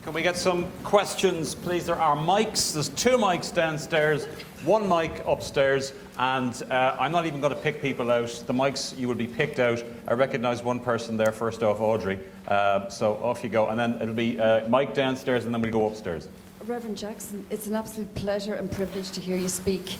Can we get some questions, please? There are mics. There's 2 mics downstairs, 1 mic upstairs, and I'm not even going to pick people out. The mics, you will be picked out. I recognise one person there first off, Audrey. So off you go. And then it'll be mic downstairs, and then we'll go upstairs. Reverend Jackson, it's an absolute pleasure and privilege to hear you speak.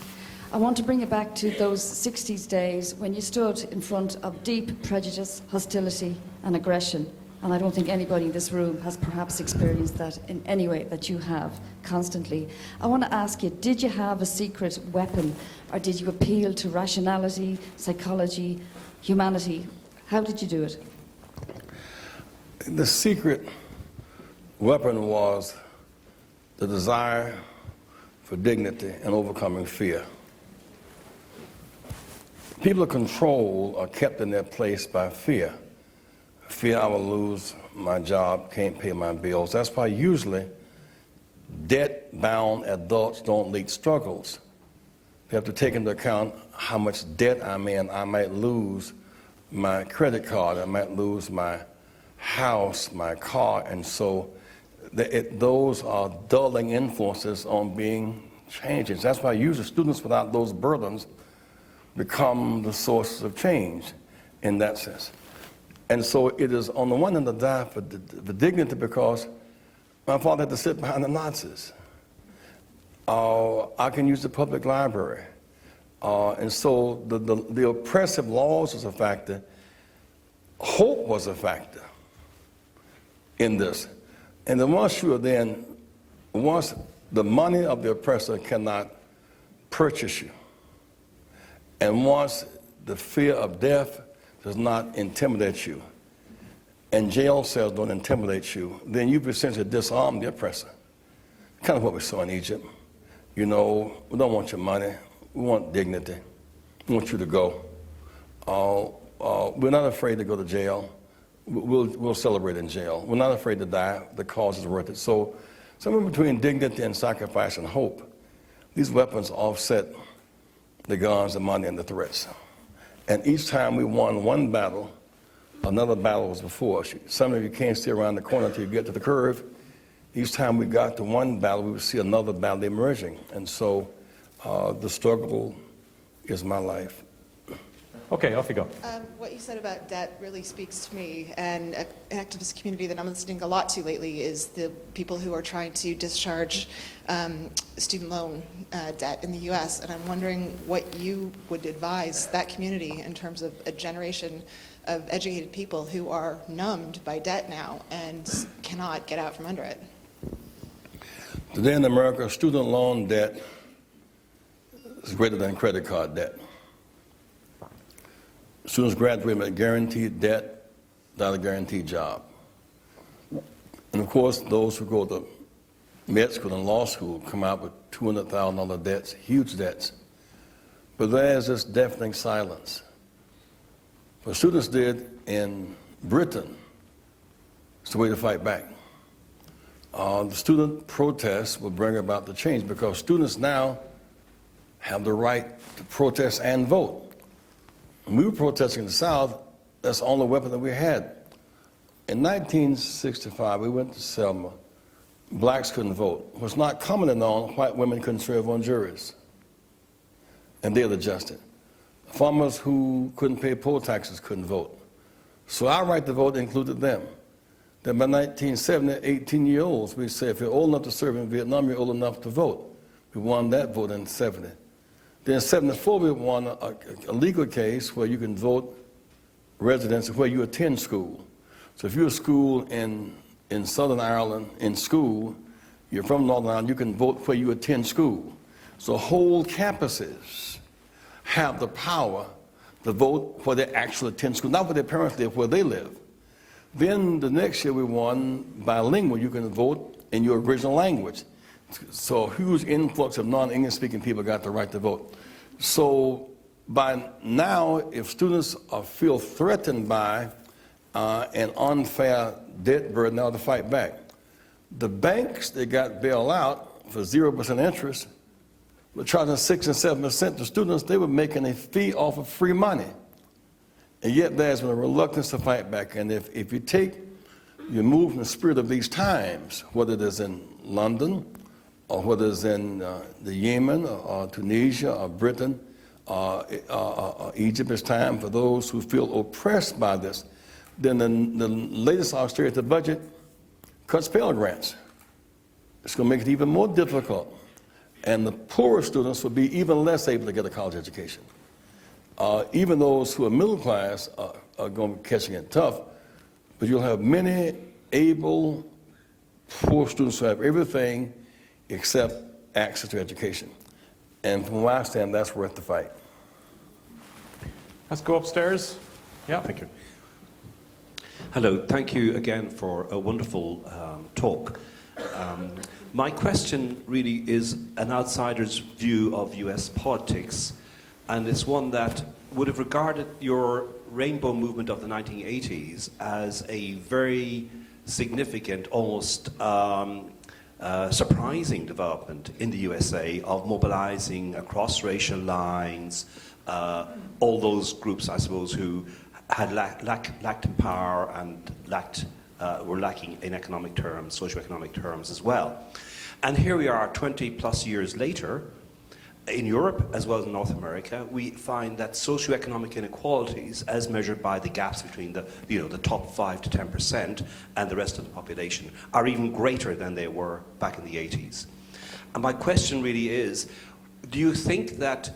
I want to bring you back to those 60s days when you stood in front of deep prejudice, hostility and aggression. And I don't think anybody in this room has perhaps experienced that in any way that you have constantly. I want to ask you, did you have a secret weapon, or did you appeal to rationality, psychology, humanity? How did you do it? The secret weapon was the desire for dignity and overcoming fear. People of control are kept in their place by fear. Fear I will lose my job, can't pay my bills. That's why usually debt-bound adults don't lead struggles. They have to take into account how much debt I'm in. I might lose my credit card, I might lose my house, my car, and so those are dulling influences on being changes. That's why usually students without those burdens become the sources of change in that sense. And so it is on the one hand to die for dignity because my father had to sit behind the Nazis. I can use the public library. And so the oppressive laws was a factor. Hope was a factor in this. And then once the money of the oppressor cannot purchase you, and once the fear of death does not intimidate you, and jail cells don't intimidate you, then you've essentially disarmed the oppressor. Kind of what we saw in Egypt. You know, we don't want your money, we want dignity. We want you to go. We're not afraid to go to jail. We'll celebrate in jail. We're not afraid to die. The cause is worth it. So somewhere between dignity and sacrifice and hope, these weapons offset the guns, the money, and the threats. And each time we won one battle, another battle was before us. Some of you can't see around the corner until you get to the curve. Each time we got to one battle, we would see another battle emerging. And so the struggle is my life. Okay, off you go. What you said about debt really speaks to me, and an activist community that I'm listening a lot to lately is the people who are trying to discharge student loan debt in the U.S., and I'm wondering what you would advise that community in terms of a generation of educated people who are numbed by debt now and cannot get out from under it. Today in America, student loan debt is greater than credit card debt. Students graduate with a guaranteed debt without a guaranteed job. And of course, those who go to med school and law school come out with $200,000 debts, huge debts. But there's this deafening silence. What students did in Britain is the way to fight back. The student protests will bring about the change because students now have the right to protest and vote. When we were protesting in the South, that's the only weapon that we had. In 1965, we went to Selma. Blacks couldn't vote. It was not commonly known white women couldn't serve on juries. And they had adjusted. Farmers who couldn't pay poll taxes couldn't vote. So our right to vote included them. Then by 1970, 18-year-olds, we said, if you're old enough to serve in Vietnam, you're old enough to vote. We won that vote in 70. Then in 74, we won a legal case where you can vote residents where you attend school. So if you're a school in Southern Ireland in school, you're from Northern Ireland, you can vote where you attend school. So whole campuses have the power to vote where they actually attend school, not where their parents live, where they live. Then the next year we won bilingual, you can vote in your original language. So a huge influx of non-English speaking people got the right to vote. So by now, if students feel threatened by an unfair debt burden, now to fight back. The banks that got bailed out for 0% interest were charging 6 and 7% to students. They were making a fee off of free money. And yet there's been a reluctance to fight back. And if you take you move in the spirit of these times, whether it is in London, or whether it's in the Yemen, or Tunisia, or Britain, Egypt. It's time for those who feel oppressed by this. Then the latest austerity budget cuts Pell Grants. It's going to make it even more difficult. And the poorer students will be even less able to get a college education. Even those who are middle class are going to be catching it tough, but you'll have many able poor students who have everything except access to education. And from where I stand, that's worth the fight. Let's go upstairs. Yeah, thank you. Hello, thank you again for a wonderful talk. My question really is an outsider's view of US politics, and it's one that would have regarded your rainbow movement of the 1980s as a very significant, almost surprising development in the USA of mobilizing across racial lines, all those groups, I suppose, who had lacked in power and were lacking in economic terms, socioeconomic terms as well. And here we are 20 plus years later, in Europe as well as in North America, we find that socioeconomic inequalities, as measured by the gaps between the top 5 to 10% and the rest of the population, are even greater than they were back in the 80s. And my question really is, do you think that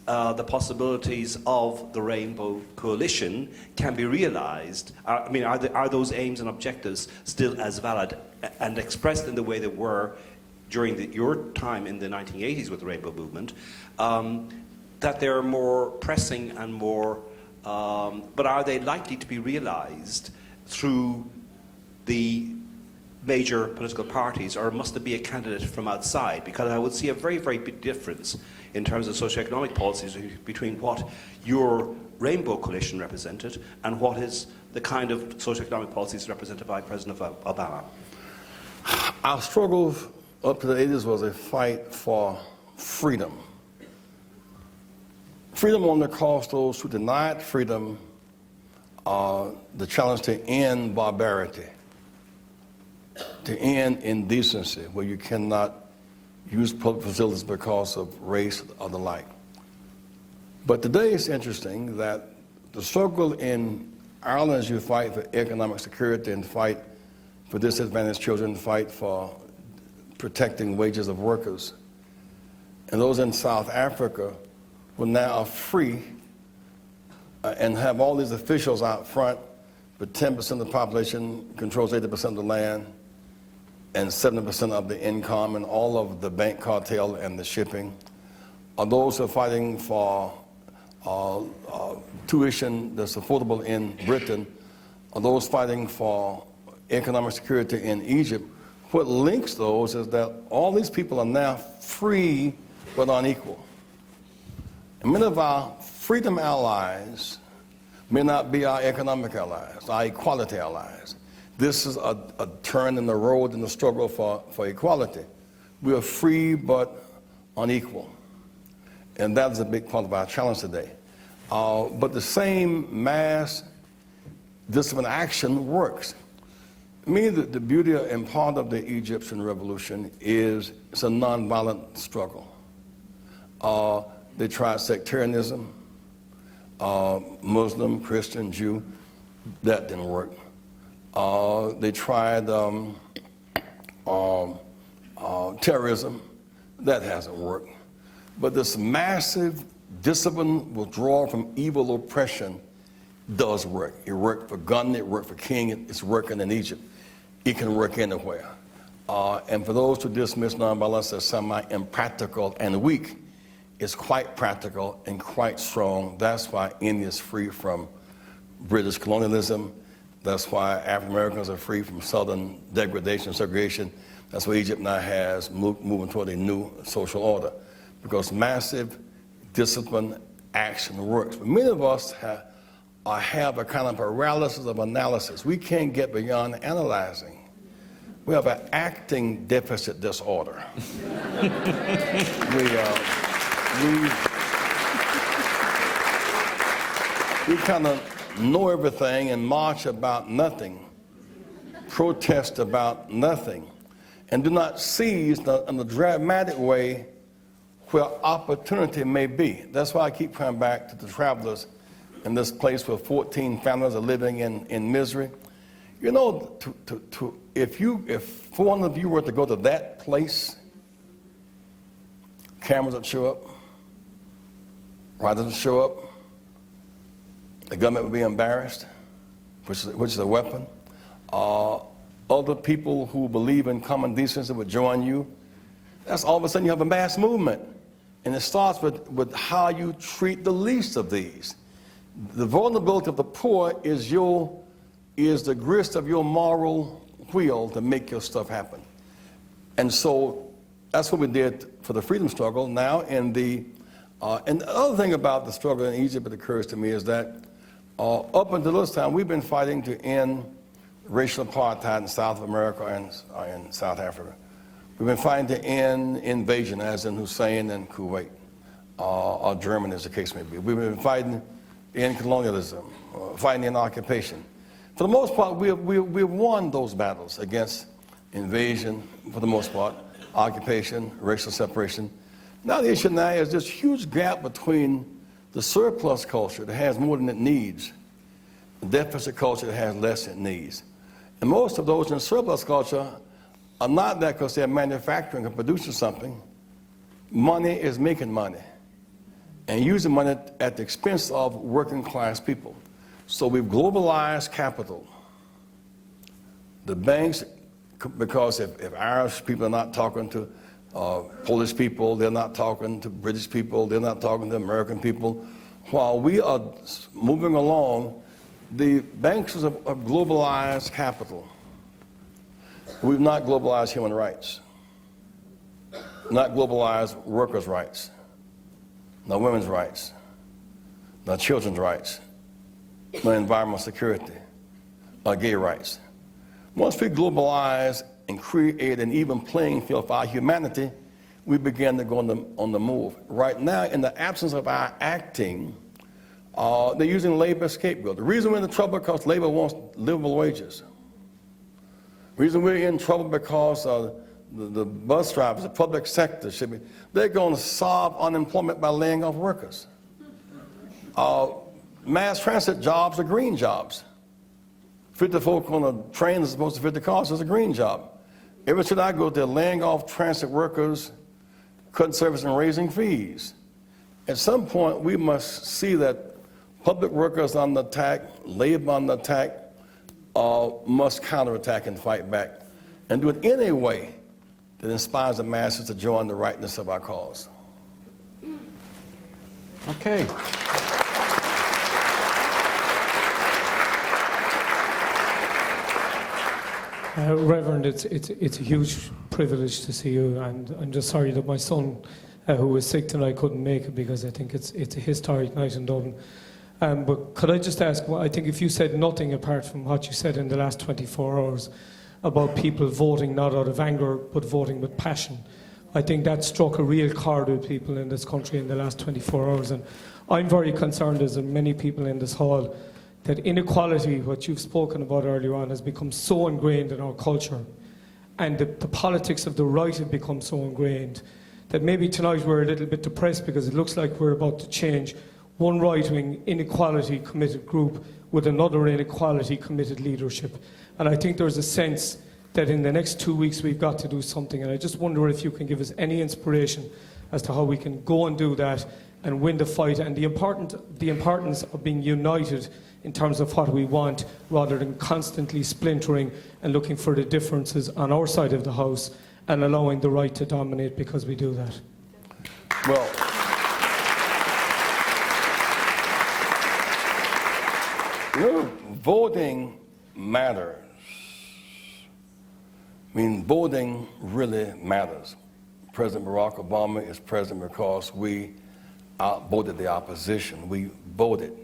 the possibilities of the Rainbow Coalition can be realized? Are those aims and objectives still as valid and expressed in the way they were during your time in the 1980s with the Rainbow Movement, that they're more pressing and more, but are they likely to be realized through the major political parties, or must there be a candidate from outside? Because I would see a very, very big difference in terms of socioeconomic policies between what your Rainbow Coalition represented and what is the kind of socioeconomic policies represented by President Obama. Our struggle up to the 80s was a fight for freedom. Freedom only cost those who denied freedom the challenge to end barbarity, to end indecency, where you cannot use public facilities because of race or the like. But today it's interesting that the struggle in Ireland, as you fight for economic security and fight for disadvantaged children, fight for protecting wages of workers, and those in South Africa who now are free and have all these officials out front, but 10% of the population controls 80% of the land and 70% of the income and all of the bank cartel and the shipping, are those who are fighting for tuition that's affordable in Britain, are those fighting for economic security in Egypt. What links those is that all these people are now free but unequal. And many of our freedom allies may not be our economic allies, our equality allies. This is a turn in the road in the struggle for equality. We are free but unequal. And that is a big part of our challenge today. But the same mass discipline action works. To me, the beauty and part of the Egyptian revolution is it's a nonviolent struggle. They tried sectarianism, Muslim, Christian, Jew. That didn't work. They tried terrorism. That hasn't worked. But this massive discipline withdrawal from evil oppression does work. It worked for Gandhi, it worked for King, it's working in Egypt. It can work anywhere. And for those who dismiss nonviolence as semi-impractical and weak, it's quite practical and quite strong. That's why India is free from British colonialism. That's why African Americans are free from Southern degradation and segregation. That's what Egypt now has, moving toward a new social order. Because massive discipline action works. But many of us have a kind of paralysis of analysis. We can't get beyond analyzing. We have an acting deficit disorder. We kind of know everything and march about nothing protest about nothing and do not seize in the dramatic way where opportunity may be. That's why I keep coming back to the travelers in this place where 14 families are living in misery. You know, if 400 of you were to go to that place, cameras would show up, writers would show up, the government would be embarrassed, which is a weapon. Other people who believe in common decency would join you. That's all of a sudden you have a mass movement. And it starts with how you treat the least of these. The vulnerability of the poor is the grist of your moral wheel to make your stuff happen. And so that's what we did for the freedom struggle. Now, and the other thing about the struggle in Egypt that occurs to me is that up until this time, we've been fighting to end racial apartheid in South America and in South Africa. We've been fighting to end invasion, as in Hussein and Kuwait, or Germany, as the case may be. We've been fighting to end colonialism, fighting in occupation. For the most part, we've won those battles against invasion, for the most part, occupation, racial separation. Now the issue now is this huge gap between the surplus culture that has more than it needs, the deficit culture that has less than it needs. And most of those in surplus culture are not that because they're manufacturing or producing something. Money is making money and using money at the expense of working class people. So we've globalized capital. The banks, because if Irish people are not talking to Polish people, they're not talking to British people, they're not talking to American people. While we are moving along, the banks have globalized capital. We've not globalized human rights, not globalized workers' rights, no women's rights, no children's rights, no environmental security, no gay rights. Once we globalize and create an even playing field for our humanity, we begin to go on the move. Right now, in the absence of our acting, they're using labor as scapegoat. The reason we're in trouble is because labor wants livable wages. The reason we're in trouble because the bus drivers, the public sector, they're going to solve unemployment by laying off workers. Mass transit jobs are green jobs. 50 folk on a train as opposed to 50 cars is a green job. Every time I go, they're laying off transit workers, cutting service and raising fees. At some point, we must see that public workers on the attack, labor on the attack, must counterattack and fight back, and do it in a way that inspires the masses to join the rightness of our cause. Okay. Reverend, it's a huge privilege to see you, and I'm just sorry that my son, who was sick tonight, couldn't make it because I think it's a historic night in Dublin. But could I just ask, well, I think if you said nothing apart from what you said in the last 24 hours about people voting not out of anger but voting with passion, I think that struck a real chord with people in this country in the last 24 hours. And I'm very concerned, as are many people in this hall, that inequality, what you've spoken about earlier on, has become so ingrained in our culture, and the politics of the right have become so ingrained that maybe tonight we're a little bit depressed because it looks like we're about to change one right-wing inequality-committed group with another inequality-committed leadership. And I think there's a sense that in the next 2 weeks we've got to do something, and I just wonder if you can give us any inspiration as to how we can go and do that and win the fight, and the importance of being united in terms of what we want, rather than constantly splintering and looking for the differences on our side of the house and allowing the right to dominate because we do that. Well, voting matters. I mean, voting really matters. President Barack Obama is president because we outvoted the opposition. We voted.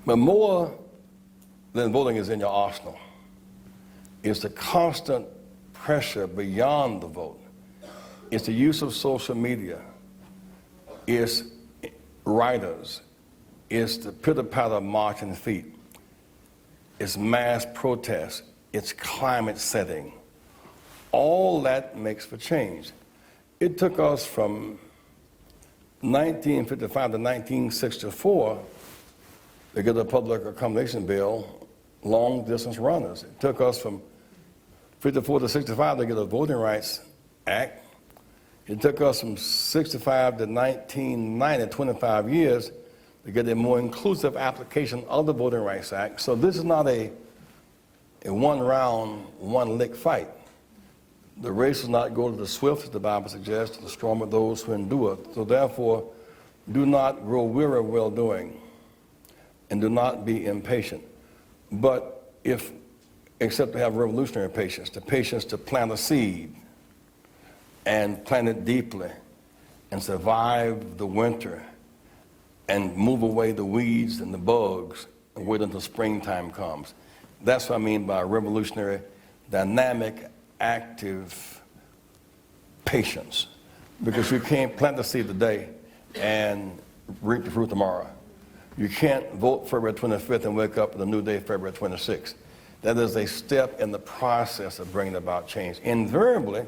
But more than voting is in your arsenal. It's the constant pressure beyond the vote. It's the use of social media. It's writers. It's the pitter-patter of marching feet. It's mass protests. its climate setting. All that makes for change. It took us from 1955 to 1964 to get a public accommodation bill, long distance runners. It took us from 54 to 65 to get a Voting Rights Act. It took us from 65 to 1990, 25 years, to get a more inclusive application of the Voting Rights Act. So this is not a one round, one lick fight. The race does not go to the swift, as the Bible suggests, to the strong of those who endure. So therefore, do not grow weary of well-doing, and do not be impatient. But except to have revolutionary patience, the patience to plant a seed and plant it deeply and survive the winter and move away the weeds and the bugs and wait until springtime comes. That's what I mean by revolutionary, dynamic, active patience. Because you can't plant the seed today and reap the fruit tomorrow. You can't vote February 25th and wake up with a new day February 26th. That is a step in the process of bringing about change. Invariably,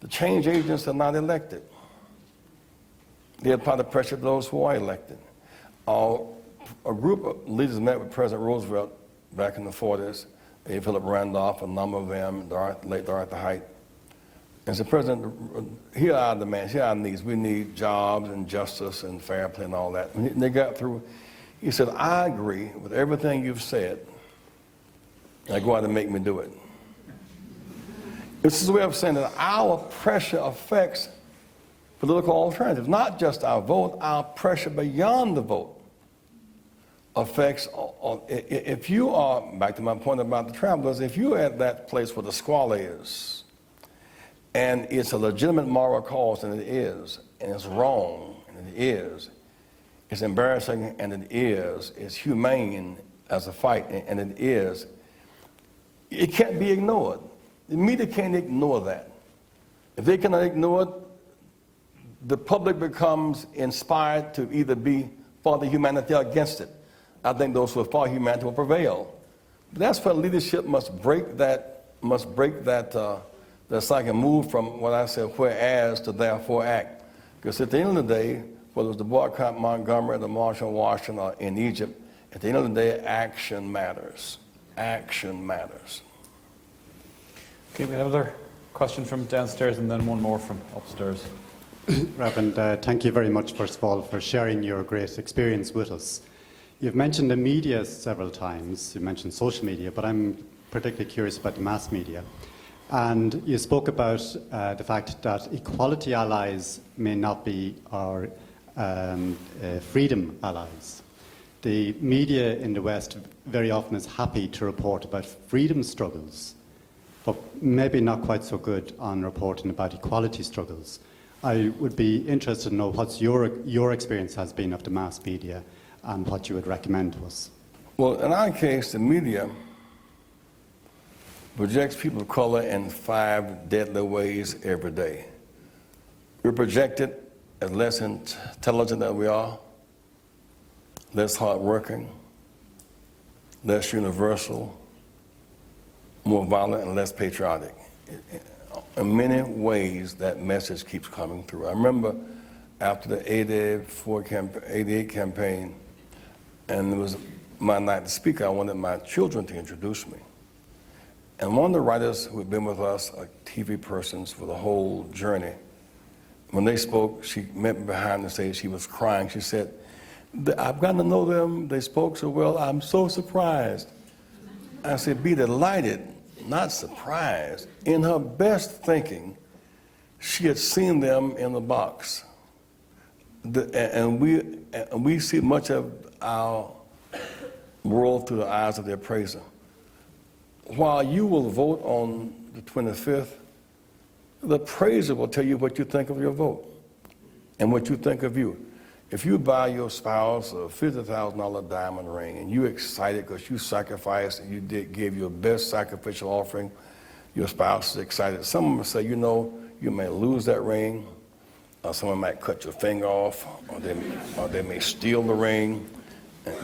the change agents are not elected. They apply the pressure to those who are elected. A group of leaders met with President Roosevelt back in the 40s, A. Philip Randolph, a number of them, late Dorothy Height. And said, President, here are our demands, here are our needs. We need jobs and justice and fair play and all that. And they got through. He said, I agree with everything you've said. Now go out and make me do it. This is a way of saying that our pressure affects political alternatives, not just our vote, our pressure beyond the vote affects, if you are, back to my point about the travelers, if you're at that place where the squalor is, and it's a legitimate moral cause, and it is, and it's wrong, and it is, it's embarrassing, and it is, it's humane as a fight, and it is, it can't be ignored. The media can't ignore that. If they cannot ignore it, the public becomes inspired to either be for the humanity or against it. I think those who are for humanity will prevail. But that's where leadership must break that cycle and move from what I said, whereas to therefore act. Because at the end of the day, whether it was the boycott Montgomery, the March on Washington, or in Egypt, at the end of the day, action matters. Action matters. Okay, we have another question from downstairs and then one more from upstairs. Reverend, thank you very much, first of all, for sharing your great experience with us. You've mentioned the media several times. You mentioned social media, but I'm particularly curious about the mass media. And you spoke about the fact that equality allies may not be our freedom allies. The media in the West very often is happy to report about freedom struggles, but maybe not quite so good on reporting about equality struggles. I would be interested to know what your experience has been of the mass media and what you would recommend to us. Well, in our case, the media projects people of color in 5 deadly ways every day. We're projected as less intelligent than we are, less hardworking, less universal, more violent, and less patriotic. In many ways, that message keeps coming through. I remember after the 88 campaign, and it was my night to speak, I wanted my children to introduce me. And one of the writers who had been with us, TV persons for the whole journey, when they spoke, she met me behind the stage, she was crying. She said, I've gotten to know them, they spoke so well, I'm so surprised. I said, be delighted, not surprised. In her best thinking, she had seen them in the box. And we see much of our world through the eyes of the appraiser. While you will vote on the 25th, the appraiser will tell you what you think of your vote and what you think of you. If you buy your spouse a $50,000 diamond ring and you're excited because you sacrificed and you gave your best sacrificial offering, your spouse is excited. Someone will say, you know, you may lose that ring, or someone might cut your finger off, or they may steal the ring,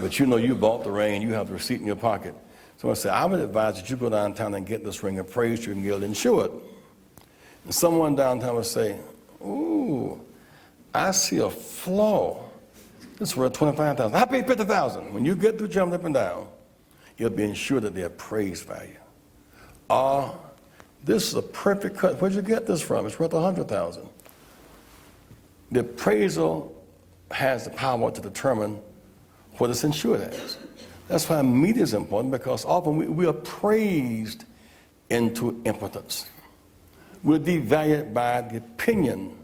but you know you bought the ring and you have the receipt in your pocket. So I said, I would advise that you go downtown and get this ring appraised, you can get it insured. And someone downtown would say, ooh, I see a flaw. This is worth $25,000. I paid $50,000. When you get through jumping up and down, you'll be insured at the appraised value. This is a perfect cut. Where'd you get this from? It's worth $100,000. The appraisal has the power to determine what it's insured as. That's why media is important, because often we are praised into impotence. We're devalued by the opinion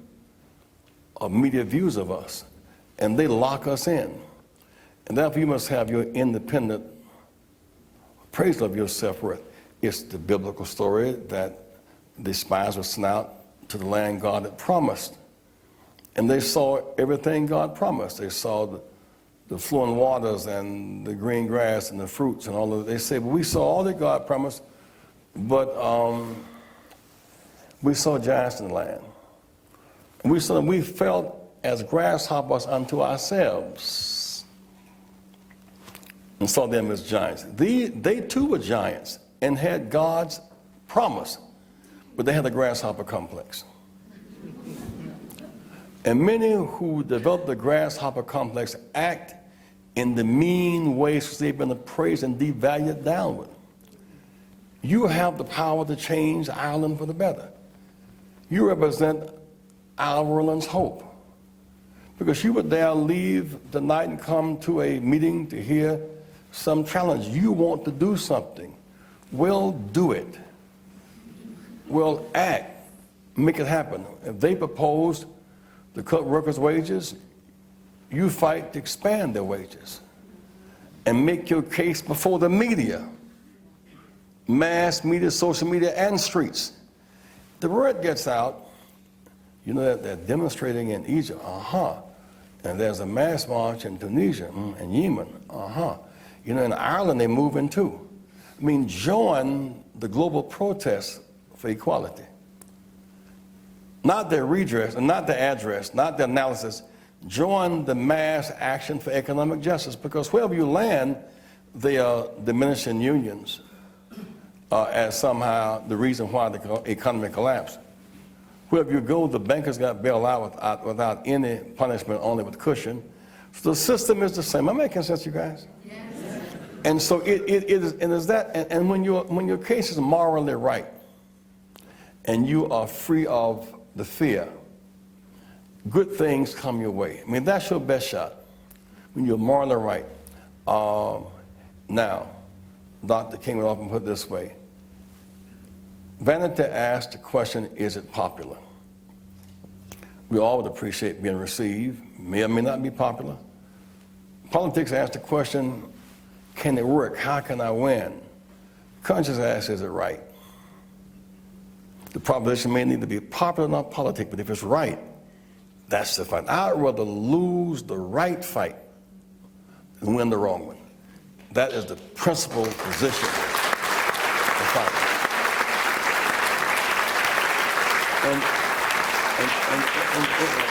of media views of us, and they lock us in. And therefore you must have your independent appraisal of your self-worth. It's the biblical story that the spies were sent out to the land God had promised. And they saw everything God promised. They saw the flowing waters and the green grass and the fruits and all of it. They said, well, we saw all that God promised, but we saw giants in the land. And we felt as grasshoppers unto ourselves and saw them as giants. They too were giants and had God's promise, but they had a grasshopper complex. And many who develop the grasshopper complex act in the mean ways because they've been appraised and devalued downward. You have the power to change Ireland for the better. You represent Ireland's hope, because you would dare leave the night and come to a meeting to hear some challenge. You want to do something. Well, do it. Well, act. Make it happen. If they proposed to cut workers' wages, you fight to expand their wages and make your case before the media, mass media, social media, and streets. The word gets out, you know, that they're demonstrating in Egypt, and there's a mass march in Tunisia and Yemen, You know, in Ireland they move in too. I mean, join the global protest for equality. Not their redress, and not their address, not their analysis. Join the mass action for economic justice, because wherever you land, they are diminishing unions as somehow the reason why the economy collapsed. Wherever you go, the bankers got bailed out without any punishment, only with cushion. So the system is the same. Am I making sense, you guys? Yes. And so it is, and is that, and when your case is morally right, and you are free of the fear, good things come your way. I mean, that's your best shot, when you're morally right. Now, Dr. King would often put it this way: vanity asks the question, is it popular? We all would appreciate being received, may or may not be popular. Politics asks the question, can it work? How can I win? Conscience asks, is it right? The proposition may need to be popular, not politic, but if it's right, that's the fight. I'd rather lose the right fight than win the wrong one. That is the principal position of fight.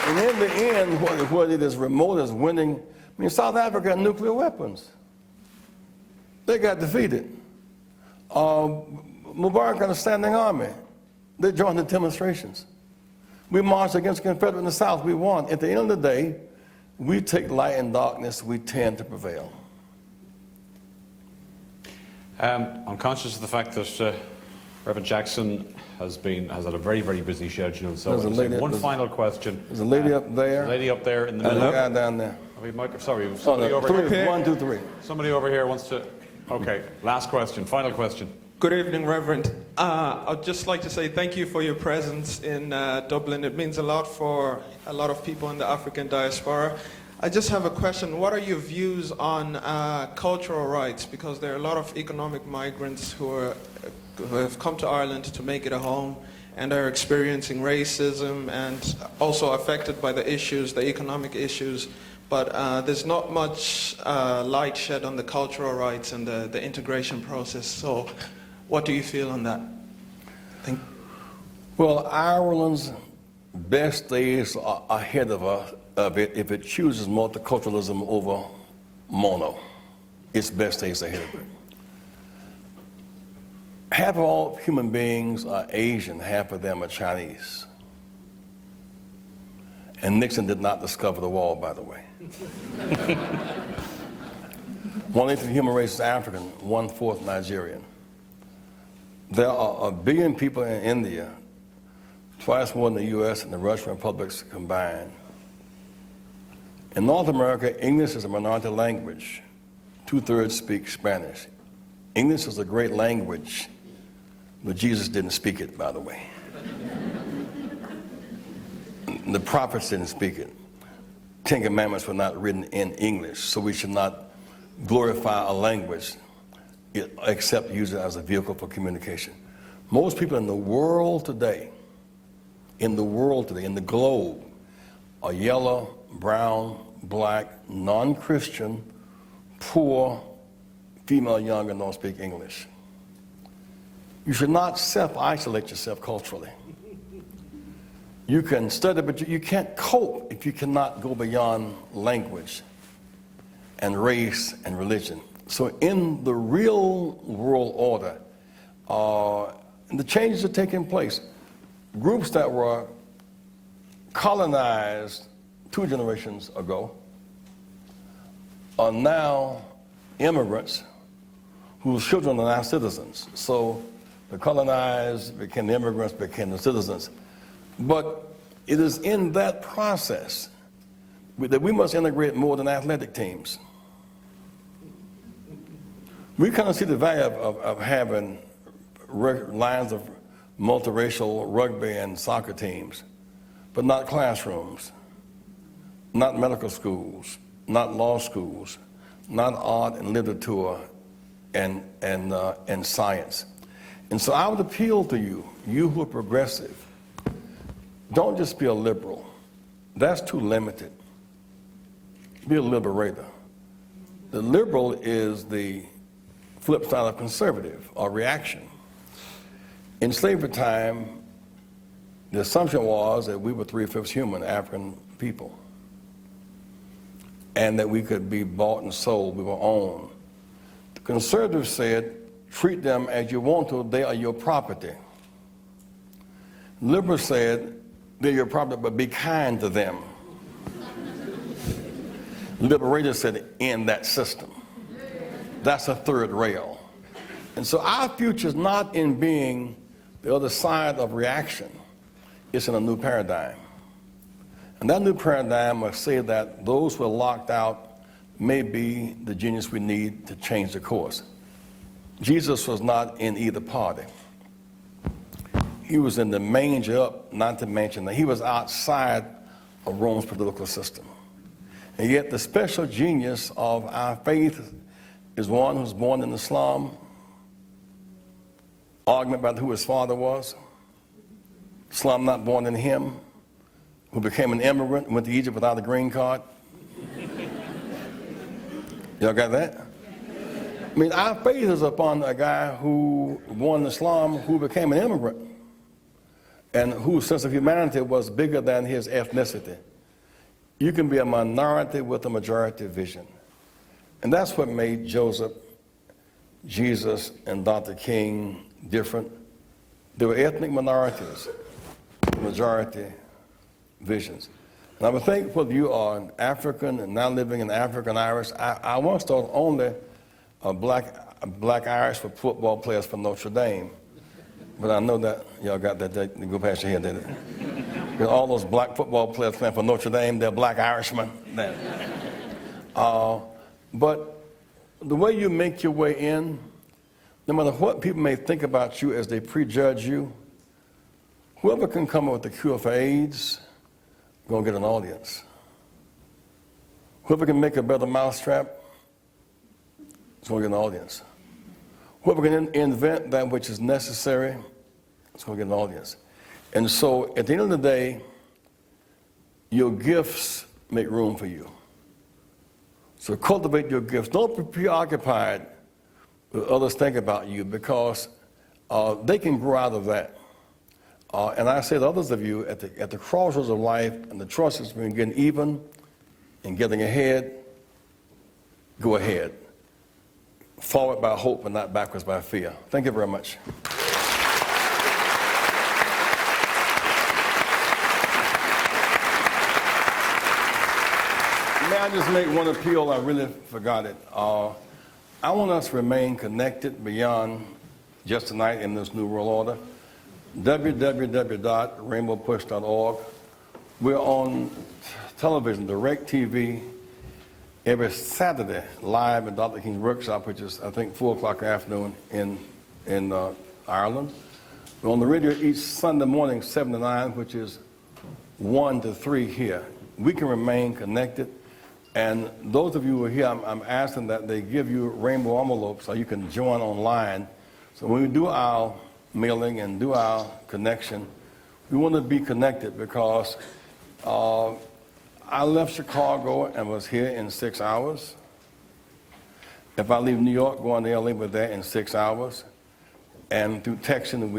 And in the end, what it is remote as winning. I mean, South Africa had nuclear weapons. They got defeated. Mubarak got a standing army. They joined the demonstrations. We marched against the Confederate in the South. We won. At the end of the day, we take light and darkness. We tend to prevail. I'm conscious of the fact that Reverend Jackson has had a very, very busy schedule. So one final question. There's a lady up there. A lady up there in the middle. And a guy down there. Sorry, somebody over here. 1, 2, 3. Somebody over here wants to. Okay, last question, final question. Good evening, Reverend. I'd just like to say thank you for your presence in Dublin. It means a lot for a lot of people in the African diaspora. I just have a question. What are your views on cultural rights? Because there are a lot of economic migrants who have come to Ireland to make it a home and are experiencing racism and also affected by the issues, the economic issues. But there's not much light shed on the cultural rights and the integration process. So what do you feel on that? Well, Ireland's best days are ahead of it if it chooses multiculturalism over mono. Its best days ahead of it. half of all human beings are Asian, half of them are Chinese. And Nixon did not discover the wall, by the way. 1/8 of the human race is African, 1/4 Nigerian. There are 1 billion people in India, twice more than the US and the Russian republics combined. In North America, English is a minority language. 2/3 speak Spanish. English is a great language, but Jesus didn't speak it, by the way. The prophets didn't speak it. 10 Commandments were not written in English, so we should not glorify a language except use it as a vehicle for communication. Most people in the world today, in the globe, are yellow, brown, black, non-Christian, poor, female, young, and don't speak English. You should not self-isolate yourself culturally. You can study, but you can't cope if you cannot go beyond language and race and religion. So in the real world order, the changes are taking place. Groups that were colonized 2 generations ago are now immigrants whose children are now citizens. So the colonized became the immigrants, became the citizens. But it is in that process that we must integrate more than athletic teams. We kind of see the value of having lines of multiracial rugby and soccer teams, but not classrooms, not medical schools, not law schools, not art and literature and science. And so I would appeal to you, you who are progressive, don't just be a liberal. That's too limited. Be a liberator. The liberal is the flip side of conservative or reaction. In slavery time, the assumption was that we were 3/5 human, African people, and that we could be bought and sold, we were owned. The conservatives said, treat them as you want to, they are your property. Liberals said, they're your property, but be kind to them. Liberators said, end that system. That's a third rail. And so our future is not in being the other side of reaction. It's in a new paradigm. And that new paradigm must say that those who are locked out may be the genius we need to change the course. Jesus was not in either party. He was in the manger up, not the mansion. He was outside of Rome's political system. And yet the special genius of our faith is one who's born in Islam, argument about who his father was, Islam not born in him, who became an immigrant, went to Egypt without a green card. Y'all got that? I mean, our faith is upon a guy who born in Islam, who became an immigrant, and whose sense of humanity was bigger than his ethnicity. You can be a minority with a majority vision. And that's what made Joseph, Jesus, and Dr. King different. They were ethnic minorities, majority visions. And I would think whether you are an African and now living in African Irish, I once thought only black Irish for football players for Notre Dame. But I know that y'all got that, they go past your head, didn't it? Because all those black football players playing for Notre Dame, they're black Irishmen. But the way you make your way in, no matter what people may think about you as they prejudge you, whoever can come up with the cure for AIDS, gonna get an audience. Whoever can make a better mousetrap, is gonna get an audience. Whoever can invent that which is necessary, is gonna get an audience. And so at the end of the day, your gifts make room for you. So cultivate your gifts. Don't be preoccupied with others think about you, because they can grow out of that. And I say to others of you, at the crossroads of life and the choices between getting even and getting ahead, go ahead. Forward by hope and not backwards by fear. Thank you very much. I just make one appeal? I really forgot it. I want us to remain connected beyond just tonight in this New World Order. www.rainbowpush.org. We're on television, direct TV, every Saturday live at Dr. King's workshop, which is, I think, 4 o'clock afternoon in Ireland. We're on the radio each Sunday morning, 7 to 9, which is 1 to 3 here. We can remain connected. And those of you who are here, I'm asking that they give you rainbow envelopes so you can join online. So when we do our mailing and do our connection, we want to be connected because I left Chicago and was here in 6 hours. If I leave New York, going to LA, we're there in 6 hours. And through texting,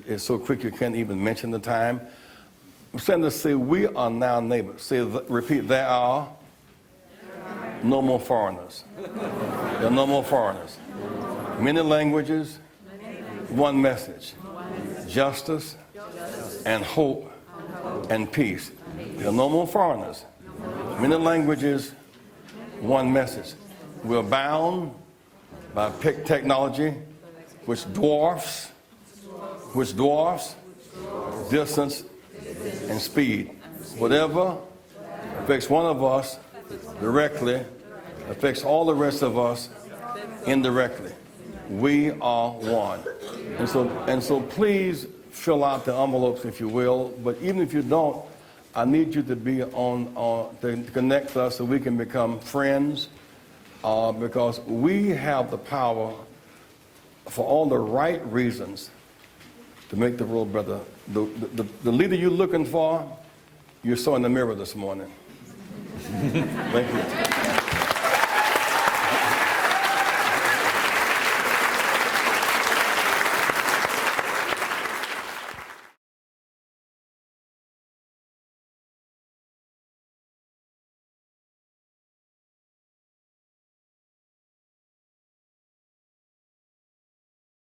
it's so quick you can't even mention the time. I'm saying to say we are now neighbors. Say, repeat, there are no more foreigners. There are no more foreigners. Many languages, one message. Justice and hope and peace. There are no more foreigners. Many languages, one message. We're bound by technology, which dwarfs distance and speed. Whatever affects one of us directly affects all the rest of us indirectly. We are one. And so please fill out the envelopes if you will, but even if you don't, I need you to be to connect us so we can become friends, because we have the power for all the right reasons to make the world better. The leader you're looking for, you saw in the mirror this morning. Thank you.